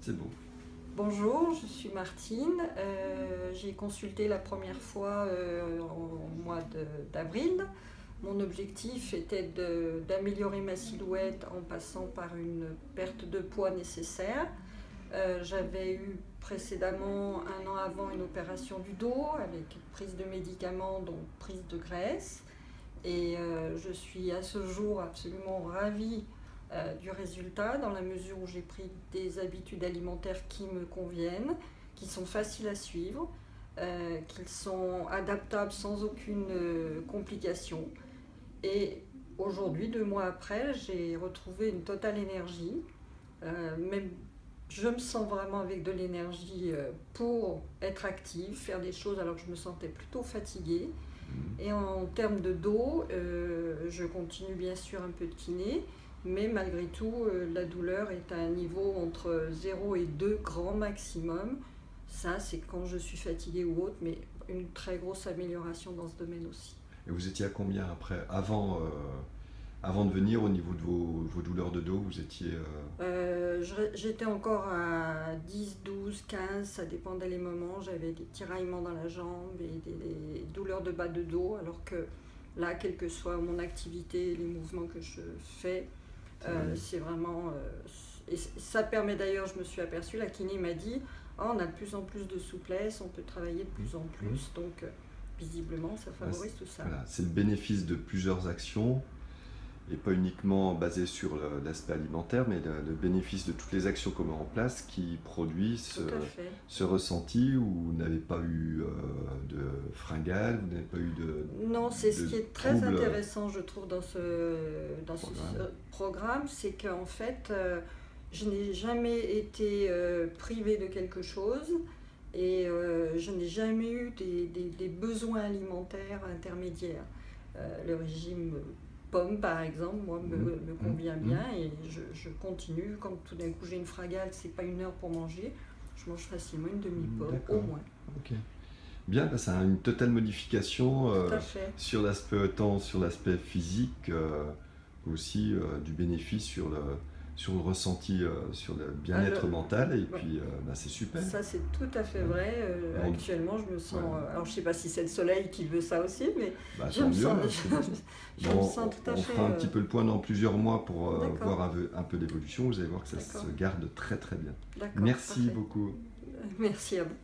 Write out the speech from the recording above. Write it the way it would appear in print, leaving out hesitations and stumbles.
C'est beau. Bonjour, je suis Martine. J'ai consulté la première fois au mois d'avril. Mon objectif était d'améliorer ma silhouette en passant par une perte de poids nécessaire. J'avais eu précédemment, un an avant, une opération du dos avec prise de médicaments, donc prise de graisse. Et je suis à ce jour absolument ravie du résultat, dans la mesure où j'ai pris des habitudes alimentaires qui me conviennent, qui sont faciles à suivre, qui sont adaptables sans aucune complication. Et aujourd'hui, 2 mois après, j'ai retrouvé une totale énergie. Même je me sens vraiment avec de l'énergie pour être active, faire des choses alors que je me sentais plutôt fatiguée. Et en termes de dos, je continue bien sûr un peu de kiné, mais malgré tout, la douleur est à un niveau entre 0 et 2 grand maximum. Ça, c'est quand je suis fatiguée ou autre, mais une très grosse amélioration dans ce domaine aussi. Et vous étiez à combien après, avant de venir, au niveau de vos douleurs de dos, vous étiez... J'étais encore à 10, 12, 15, ça dépendait les moments. J'avais des tiraillements dans la jambe et des douleurs de bas de dos, alors que là, quelle que soit mon activité, les mouvements que je fais, c'est vraiment... et ça permet d'ailleurs, je me suis aperçue, la kiné m'a dit, oh, on a de plus en plus de souplesse, on peut travailler de plus en plus, donc visiblement, ça favorise tout ça. Voilà, c'est le bénéfice de plusieurs actions, et pas uniquement basé sur l'aspect alimentaire, mais le bénéfice de toutes les actions qu'on met en place qui produisent Tout à fait. ce ressenti où vous n'avez pas eu de fringales, vous n'avez pas eu Non, c'est ce de qui est très troubles. intéressant, je trouve, dans ce programme, c'est qu'en fait, je n'ai jamais été privée de quelque chose et je n'ai jamais eu des besoins alimentaires intermédiaires. Le régime pomme, par exemple, moi, me convient bien et je continue. Quand tout d'un coup j'ai une fragale, c'est pas 1 heure pour manger, je mange facilement une demi-pomme, au D'accord. moins. Ok. Bien, bah, ça a une totale modification Tout à fait. sur l'aspect tant sur l'aspect physique, aussi du bénéfice sur le ressenti, sur le bien-être mental, et Ouais. puis bah, c'est super. Ça, c'est tout à fait vrai. On- Actuellement, je me sens. Ouais. Alors, je sais pas si c'est le soleil qui veut ça aussi, mais Bah, je tant me mieux, sens, hein. je Bon, me sens tout à on fait. fera un petit peu le point dans plusieurs mois pour D'accord. voir un peu d'évolution. Vous allez voir que ça D'accord. se garde très très bien. D'accord. Merci Parfait. beaucoup. Merci à vous.